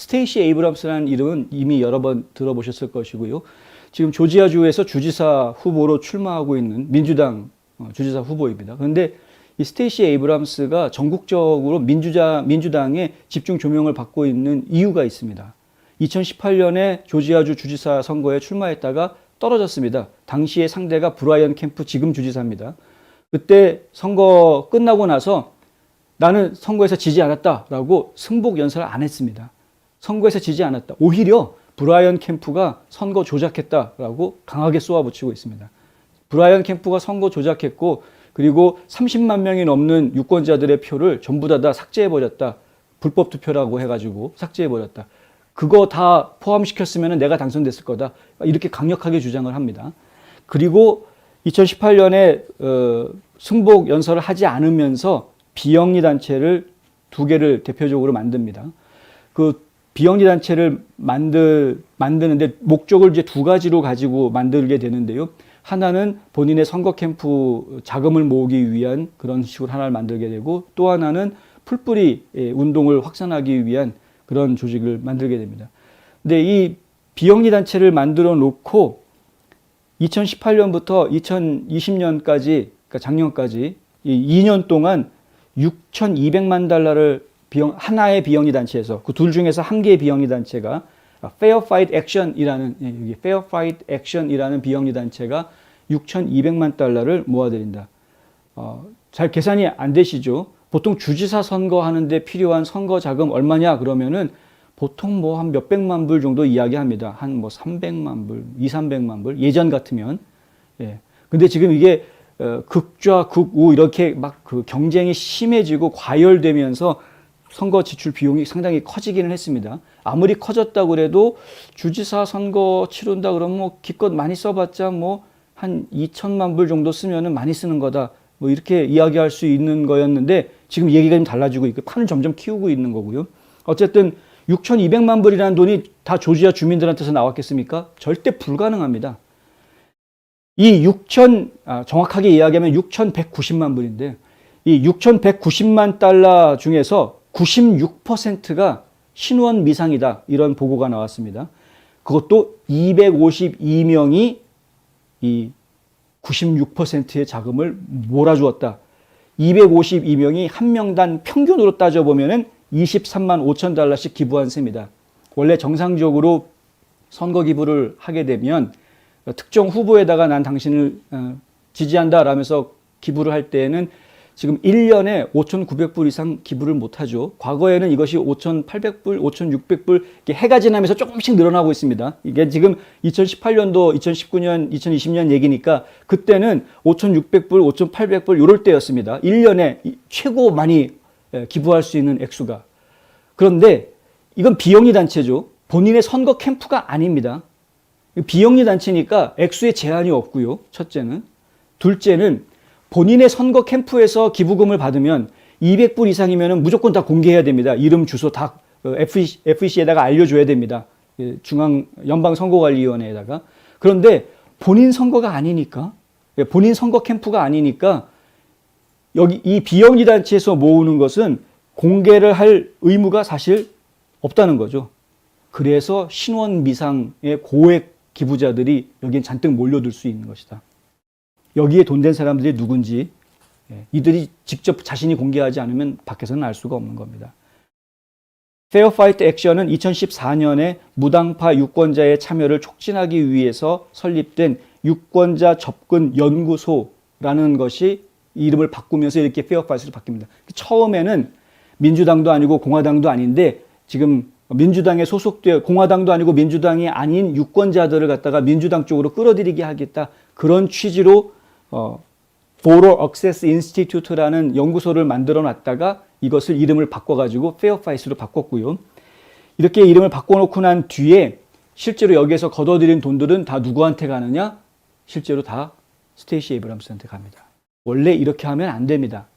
스테이시 에이브럼스라는 이름은 이미 여러 번 들어보셨을 것이고요. 지금 조지아주에서 주지사 후보로 출마하고 있는 민주당 주지사 후보입니다. 그런데 이 스테이시 에이브럼스가 전국적으로 민주당의 집중 조명을 받고 있는 이유가 있습니다. 2018년에 조지아주 주지사 선거에 출마했다가 떨어졌습니다. 당시의 상대가 브라이언 캠프 지금 주지사입니다. 그때 선거 끝나고 나서 나는 선거에서 지지 않았다라고 승복 연설을 안 했습니다. 선거에서 지지 않았다. 오히려 브라이언 캠프가 선거 조작했다라고 강하게 쏘아붙이고 있습니다. 브라이언 캠프가 선거 조작했고 그리고 30만 명이 넘는 유권자들의 표를 전부 다 삭제해버렸다. 불법 투표라고 해가지고 삭제해버렸다. 그거 다 포함시켰으면 내가 당선됐을 거다. 이렇게 강력하게 주장을 합니다. 그리고 2018년에 승복 연설을 하지 않으면서 비영리 단체를 2개를 대표적으로 만듭니다. 그 비영리 단체를 만드는데 목적을 이제 2가지로 가지고 만들게 되는데요. 하나는 본인의 선거 캠프 자금을 모으기 위한 그런 식으로 하나를 만들게 되고 또 하나는 풀뿌리 운동을 확산하기 위한 그런 조직을 만들게 됩니다. 근데 이 비영리 단체를 만들어 놓고 2018년부터 2020년까지, 그러니까 작년까지 이 2년 동안 6,200만 달러를 하나의 비영리 단체에서 그 둘 중에서 한 개의 비영리 단체가 Fair Fight Action이라는 여기 Fair Fight Action이라는 비영리 단체가 6,200만 달러를 모아드린다. 잘 계산이 안 되시죠? 보통 주지사 선거 하는데 필요한 선거 자금 얼마냐 그러면은 보통 뭐 한 몇백만 불 정도 이야기합니다. 한 뭐 300만 불, 200~300만 불 예전 같으면. 예. 근데 지금 이게 극좌 극우 이렇게 막 그 경쟁이 심해지고 과열되면서 선거 지출 비용이 상당히 커지기는 했습니다. 아무리 커졌다고 그래도 주지사 선거 치른다 그러면 뭐 기껏 많이 써봤자 뭐 한 2천만 불 정도 쓰면은 많이 쓰는 거다. 뭐 이렇게 이야기할 수 있는 거였는데 지금 얘기가 좀 달라지고 있고 판을 점점 키우고 있는 거고요. 어쨌든 6,200만 불이라는 돈이 다 조지아 주민들한테서 나왔겠습니까? 절대 불가능합니다. 정확하게 이야기하면 6,190만 불인데 이 6,190만 달러 중에서 96%가 신원 미상이다. 이런 보고가 나왔습니다. 그것도 252명이 이 96%의 자금을 몰아주었다. 252명이 한 명당 평균으로 따져보면 23만 5천 달러씩 기부한 셈이다. 원래 정상적으로 선거 기부를 하게 되면 특정 후보에다가 난 당신을 지지한다 라면서 기부를 할 때에는 지금 1년에 5,900불 이상 기부를 못하죠. 과거에는 이것이 5,800불, 5,600불 이렇게 해가 지나면서 조금씩 늘어나고 있습니다. 이게 지금 2018년도, 2019년, 2020년 얘기니까 그때는 5,600불, 5,800불 이럴 때였습니다. 1년에 최고 많이 기부할 수 있는 액수가. 그런데 이건 비영리 단체죠. 본인의 선거 캠프가 아닙니다. 비영리 단체니까 액수에 제한이 없고요. 첫째는. 둘째는 본인의 선거 캠프에서 기부금을 받으면 200불 이상이면 무조건 다 공개해야 됩니다. 이름, 주소 다 FEC에다가 알려줘야 됩니다. 연방선거관리위원회에다가. 그런데 본인 선거가 아니니까, 본인 선거 캠프가 아니니까 여기 이 비영리 단체에서 모으는 것은 공개를 할 의무가 사실 없다는 거죠. 그래서 신원 미상의 고액 기부자들이 여기엔 잔뜩 몰려들 수 있는 것이다. 여기에 돈 된 사람들이 누군지 이들이 직접 자신이 공개하지 않으면 밖에서는 알 수가 없는 겁니다. Fair Fight Action은 2014년에 무당파 유권자의 참여를 촉진하기 위해서 설립된 유권자 접근 연구소라는 것이 이름을 바꾸면서 이렇게 Fair Fight으로 바뀝니다. 처음에는 민주당도 아니고 공화당도 아닌데 지금 민주당에 소속되어 공화당도 아니고 민주당이 아닌 유권자들을 갖다가 민주당 쪽으로 끌어들이게 하겠다. 그런 취지로 Voter Access Institute라는 연구소를 만들어 놨다가 이것을 이름을 바꿔가지고 Fair Fight으로 바꿨고요. 이렇게 이름을 바꿔놓고 난 뒤에 실제로 여기에서 걷어들인 돈들은 다 누구한테 가느냐? 실제로 다 스테이시 에이브럼스한테 갑니다. 원래 이렇게 하면 안 됩니다.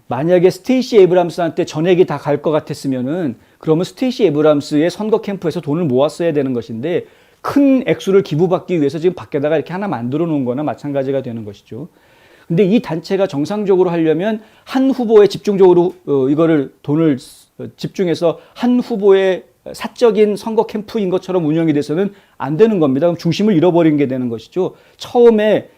만약에 스테이시 에이브럼스한테 전액이 다 갈 것 같았으면은 그러면 스테이시 에이브럼스의 선거 캠프에서 돈을 모았어야 되는 것인데 큰 액수를 기부받기 위해서 지금 밖에다가 이렇게 하나 만들어 놓은 거나 마찬가지가 되는 것이죠. 근데 이 단체가 정상적으로 하려면 한 후보에 집중적으로 이거를 돈을 집중해서 한 후보에 사적인 선거 캠프인 것처럼 운영이 돼서는 안 되는 겁니다. 그럼 중심을 잃어버린 게 되는 것이죠. 처음에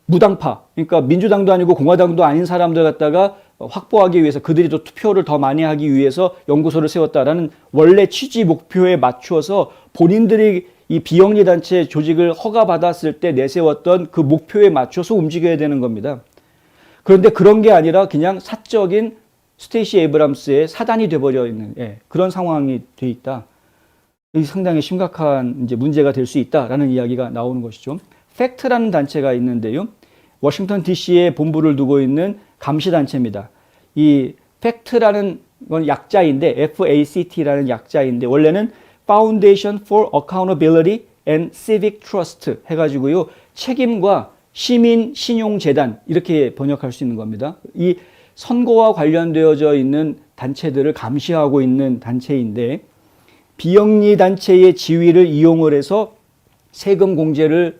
무당파, 그러니까 민주당도 아니고 공화당도 아닌 사람들 갖다가 확보하기 위해서 그들이 또 투표를 더 많이 하기 위해서 연구소를 세웠다라는 원래 취지 목표에 맞추어서 본인들이 이 비영리 단체 조직을 허가받았을 때 내세웠던 그 목표에 맞춰서 움직여야 되는 겁니다. 그런데 그런 게 아니라 그냥 사적인 스테이시 에이브람스의 사단이 돼버려 있는 그런 상황이 돼 있다. 이 상당히 심각한 이제 문제가 될 수 있다라는 이야기가 나오는 것이죠. 팩트라는 단체가 있는데요. 워싱턴 DC에 본부를 두고 있는 감시단체입니다. 이 팩트라는 건 약자인데 FACT라는 약자인데 원래는 Foundation for Accountability and Civic Trust 해가지고요. 책임과 시민 신용재단 이렇게 번역할 수 있는 겁니다. 이 선거와 관련되어져 있는 단체들을 감시하고 있는 단체인데 비영리 단체의 지위를 이용을 해서 세금 공제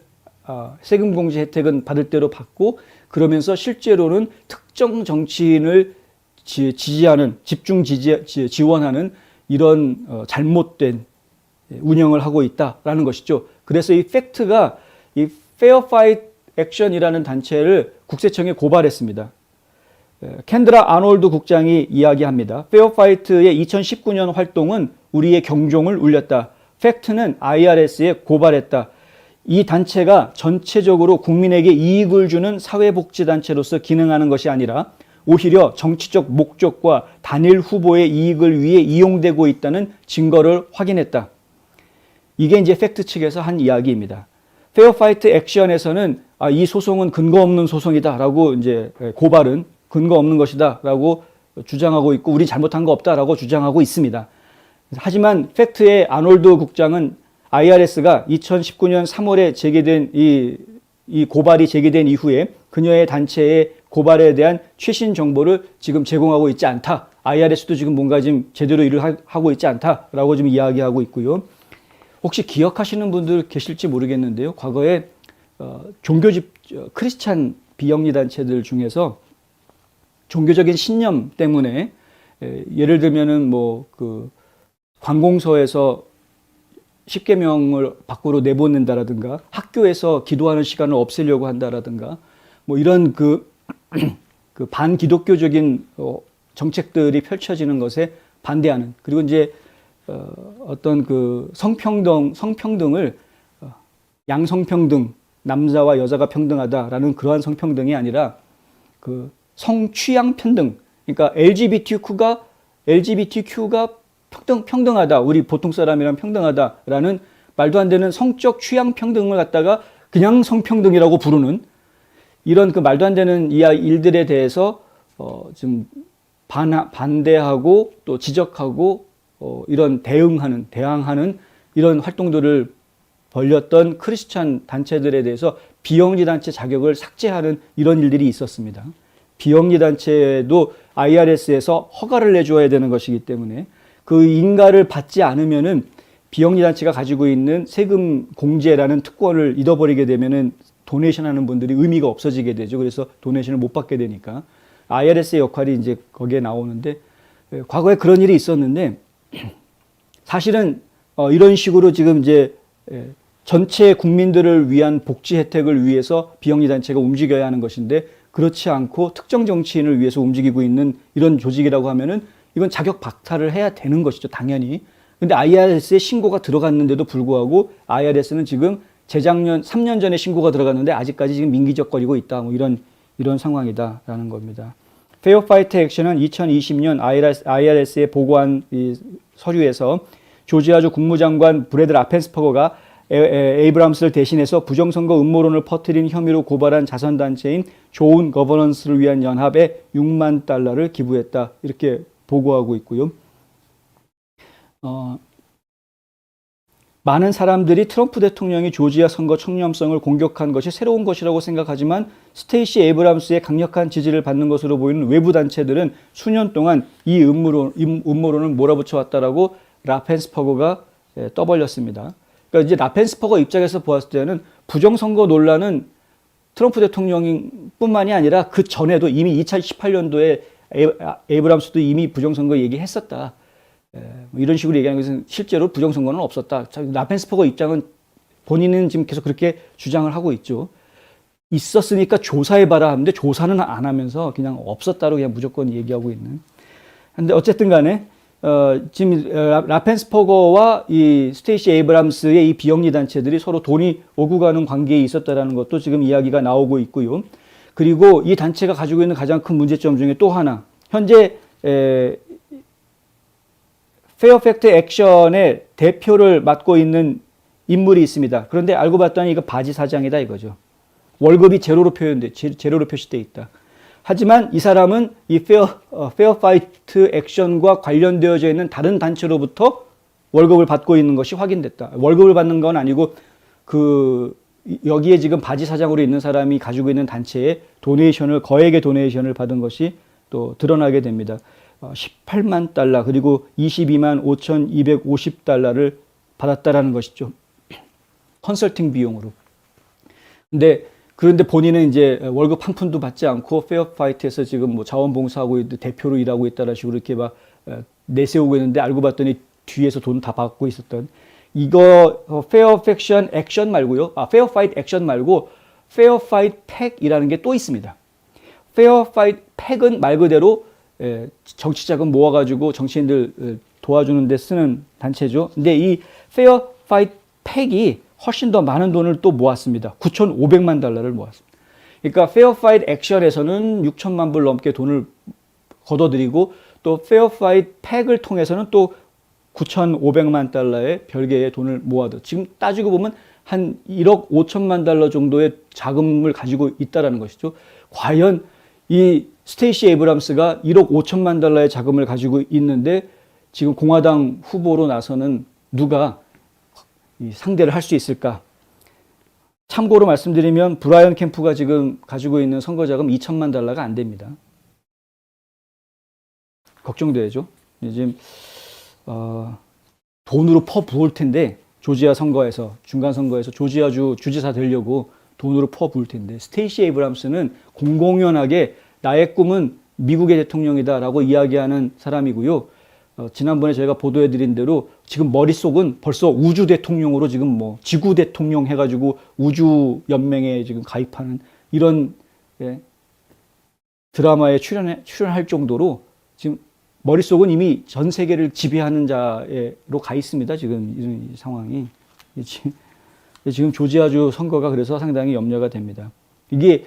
혜택은 받을 대로 받고 그러면서 실제로는 특정 정치인을 지지하는 집중 지원하는 이런 잘못된 운영을 하고 있다라는 것이죠. 그래서 이 팩트가 이 Fair Fight Action이라는 단체를 국세청에 고발했습니다. 캔드라 아놀드 국장이 이야기합니다. Fair Fight의 2019년 활동은 우리의 경종을 울렸다. 팩트는 IRS에 고발했다. 이 단체가 전체적으로 국민에게 이익을 주는 사회복지단체로서 기능하는 것이 아니라 오히려 정치적 목적과 단일 후보의 이익을 위해 이용되고 있다는 증거를 확인했다. 이게 이제 팩트 측에서 한 이야기입니다. 페어 파이트 액션에서는 이 소송은 근거 없는 소송이다라고 이제 고발은 근거 없는 것이다라고 주장하고 있고 우리 잘못한 거 없다라고 주장하고 있습니다. 하지만 팩트의 아놀드 국장은 IRS가 2019년 3월에 제기된 이 고발이 제기된 이후에 그녀의 단체의 고발에 대한 최신 정보를 지금 제공하고 있지 않다. IRS도 지금 뭔가 지금 제대로 일을 하고 있지 않다라고 지금 이야기하고 있고요. 혹시 기억하시는 분들 계실지 모르겠는데요. 과거에 크리스찬 비영리 단체들 중에서 종교적인 신념 때문에 예를 들면은 뭐 그 관공서에서 10계명을 밖으로 내보낸다라든가 학교에서 기도하는 시간을 없애려고 한다라든가 뭐 이런 그 반기독교적인 정책들이 펼쳐지는 것에 반대하는 그리고 이제 어떤 그 성평등을 양성평등 남자와 여자가 평등하다라는 그러한 성평등이 아니라 그 성취향 평등 그러니까 LGBTQ가 평등하다. 우리 보통 사람이랑 평등하다라는 말도 안 되는 성적 취향 평등을 갖다가 그냥 성평등이라고 부르는 이런 그 말도 안 되는 일들에 대해서 좀 반대하고 또 지적하고 이런 대항하는 이런 활동들을 벌였던 크리스찬 단체들에 대해서 비영리 단체 자격을 삭제하는 이런 일들이 있었습니다. 비영리 단체도 IRS에서 허가를 내줘야 되는 것이기 때문에 그 인가를 받지 않으면은 비영리 단체가 가지고 있는 세금 공제라는 특권을 잃어버리게 되면은 도네이션 하는 분들이 의미가 없어지게 되죠. 그래서 도네이션을 못 받게 되니까 IRS의 역할이 이제 거기에 나오는데 과거에 그런 일이 있었는데 사실은 이런 식으로 지금 이제 전체 국민들을 위한 복지 혜택을 위해서 비영리 단체가 움직여야 하는 것인데 그렇지 않고 특정 정치인을 위해서 움직이고 있는 이런 조직이라고 하면은 이건 자격 박탈을 해야 되는 것이죠, 당연히. 근데 IRS에 신고가 들어갔는데도 불구하고 IRS는 지금 재작년 3년 전에 신고가 들어갔는데 아직까지 지금 민기적거리고 있다. 뭐 이런 상황이다라는 겁니다. 페어 파이트 액션은 2020년 IRS에 보고한 이 서류에서 조지아주 국무장관 브래드 라펜스퍼거가 에이브람스를 대신해서 부정선거 음모론을 퍼뜨린 혐의로 고발한 자선단체인 좋은 거버넌스를 위한 연합에 $6만 기부했다. 이렇게 보고하고 있고요. 많은 사람들이 트럼프 대통령이 조지아 선거 청렴성을 공격한 것이 새로운 것이라고 생각하지만 스테이시 에이브람스의 강력한 지지를 받는 것으로 보이는 외부 단체들은 수년 동안 이 음모론을 몰아붙여왔다라고 라펜스퍼거가 떠벌렸습니다. 그러니까 이제 라펜스퍼거 입장에서 보았을 때는 부정선거 논란은 트럼프 대통령뿐만이 아니라 그 전에도 이미 2018년도에 에이브람스도 이미 부정선거 얘기했었다. 뭐 이런 식으로 얘기하는 것은 실제로 부정선거는 없었다. 라펜스퍼거 입장은 본인은 지금 계속 그렇게 주장을 하고 있죠. 있었으니까 조사해봐라 하는데 조사는 안 하면서 그냥 없었다로 그냥 무조건 얘기하고 있는. 근데 어쨌든 간에 지금 라펜스퍼거와 이 스테이시 에이브람스의 이 비영리 단체들이 서로 돈이 오고 가는 관계에 있었다라는 것도 지금 이야기가 나오고 있고요. 그리고 이 단체가 가지고 있는 가장 큰 문제점 중에 또 하나, 현재 페어팩트 액션의 대표를 맡고 있는 인물이 있습니다. 그런데 알고 봤더니 이거 바지 사장이다 이거죠. 월급이 제로로 표시되어 있다. 하지만 이 사람은 이 페어 파이트 액션과 관련되어져 있는 다른 단체로부터 월급을 받고 있는 것이 확인됐다. 월급을 받는 건 아니고 여기에 지금 바지 사장으로 있는 사람이 가지고 있는 단체에 거액의 도네이션을 받은 것이 또 드러나게 됩니다. 18만 달러 그리고 22만 5,250달러를 받았다라는 것이죠. 컨설팅 비용으로. 그런데 본인은 이제 월급 한 푼도 받지 않고 페어파이트에서 지금 뭐 자원봉사하고 있고 대표로 일하고 있다라 식으로 이렇게 막 내세우고 있는데 알고 봤더니 뒤에서 돈 다 받고 있었던 이거 페어팩션 액션 말고요. 페어파이트 액션 말고 페어파이트 팩이라는 게 또 있습니다. 페어파이트 팩은 말 그대로 정치 자금 모아가지고 정치인들 도와주는 데 쓰는 단체죠. 근데 이 페어파이트 팩이 훨씬 더 많은 돈을 또 모았습니다. 9,500만 달러를 모았습니다. 그러니까 페어파이트 액션에서는 6천만 불 넘게 돈을 걷어들이고 또 페어파이트 팩을 통해서는 또 9,500만 달러의 별개의 돈을 모아도 지금 따지고 보면 한 1억 5천만 달러 정도의 자금을 가지고 있다는 것이죠. 과연 이 스테이시 에이브람스가 1억 5천만 달러의 자금을 가지고 있는데 지금 공화당 후보로 나서는 누가 상대를 할 수 있을까? 참고로 말씀드리면 브라이언 캠프가 지금 가지고 있는 선거자금 2천만 달러가 안 됩니다. 걱정되죠. 지금 돈으로 퍼부을 텐데 조지아 선거에서 중간 선거에서 조지아주 주지사 되려고 돈으로 퍼부을 텐데 스테이시 에이브람스는 공공연하게 나의 꿈은 미국의 대통령이다라고 이야기하는 사람이고요. 지난번에 저희가 보도해드린 대로 지금 머릿속은 벌써 우주 대통령으로 지금 뭐 지구 대통령 해가지고 우주 연맹에 지금 가입하는 이런 드라마에 출연할 정도로 지금 머릿속은 이미 전 세계를 지배하는 자로 가 있습니다. 지금 이런 상황이. 지금 조지아주 선거가 그래서 상당히 염려가 됩니다. 이게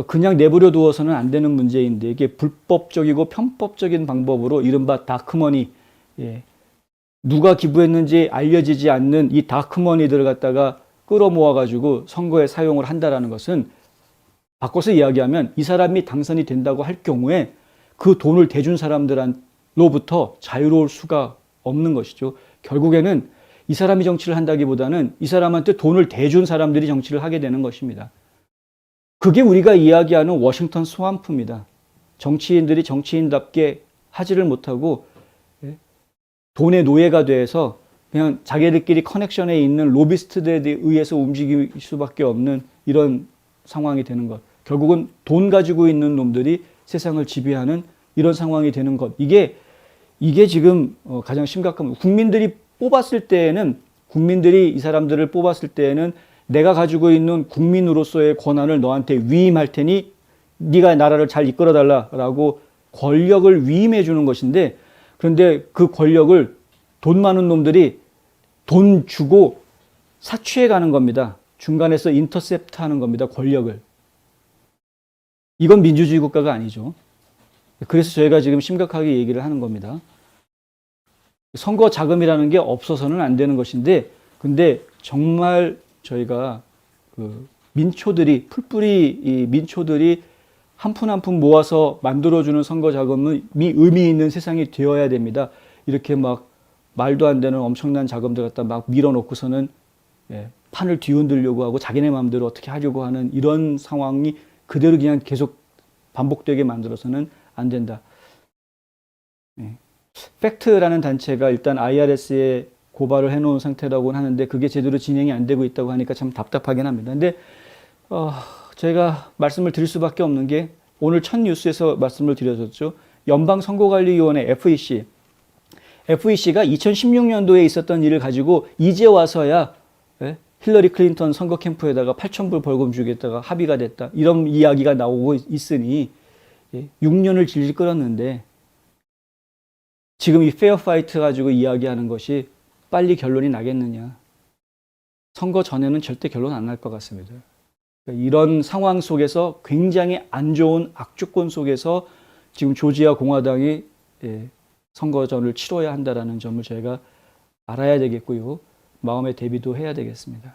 그냥 내버려 두어서는 안 되는 문제인데 이게 불법적이고 편법적인 방법으로 이른바 다크머니, 누가 기부했는지 알려지지 않는 이 다크머니들을 갖다가 끌어모아가지고 선거에 사용을 한다라는 것은 바꿔서 이야기하면 이 사람이 당선이 된다고 할 경우에 그 돈을 대준 사람들로부터 자유로울 수가 없는 것이죠. 결국에는 이 사람이 정치를 한다기보다는 이 사람한테 돈을 대준 사람들이 정치를 하게 되는 것입니다. 그게 우리가 이야기하는 워싱턴 스왑프입니다. 정치인들이 정치인답게 하지를 못하고 돈의 노예가 돼서 그냥 자기들끼리 커넥션에 있는 로비스트들에 의해서 움직일 수밖에 없는 이런 상황이 되는 것. 결국은 돈 가지고 있는 놈들이 세상을 지배하는 이런 상황이 되는 것. 이게 지금 가장 심각한, 국민들이 이 사람들을 뽑았을 때에는 내가 가지고 있는 국민으로서의 권한을 너한테 위임할 테니 네가 나라를 잘 이끌어 달라라고 권력을 위임해 주는 것인데, 그런데 그 권력을 돈 많은 놈들이 돈 주고 사취해 가는 겁니다. 중간에서 인터셉트 하는 겁니다. 권력을. 이건 민주주의 국가가 아니죠. 그래서 저희가 지금 심각하게 얘기를 하는 겁니다. 선거 자금이라는 게 없어서는 안 되는 것인데, 근데 정말 저희가 풀뿌리 민초들이 한 푼 한 푼 모아서 만들어주는 선거 자금이 의미 있는 세상이 되어야 됩니다. 이렇게 막 말도 안 되는 엄청난 자금들 갖다 막 밀어놓고서는 판을 뒤흔들려고 하고 자기네 마음대로 어떻게 하려고 하는 이런 상황이 그대로 그냥 계속 반복되게 만들어서는 안 된다. 팩트라는 단체가 일단 IRS에 고발을 해놓은 상태라고 하는데 그게 제대로 진행이 안 되고 있다고 하니까 참 답답하긴 합니다. 근데 제가 말씀을 드릴 수밖에 없는 게 오늘 첫 뉴스에서 말씀을 드렸었죠. 연방선거관리위원회 FEC. FEC가 2016년도에 있었던 일을 가지고 이제 와서야 힐러리 클린턴 선거 캠프에다가 8,000불 벌금 주겠다가 합의가 됐다. 이런 이야기가 나오고 있으니 6년을 질질 끌었는데 지금 이 페어 파이트 가지고 이야기하는 것이 빨리 결론이 나겠느냐. 선거 전에는 절대 결론 안 날 것 같습니다. 이런 상황 속에서 굉장히 안 좋은 악조건 속에서 지금 조지아 공화당이 선거전을 치러야 한다는 점을 저희가 알아야 되겠고요. 마음의 대비도 해야 되겠습니다.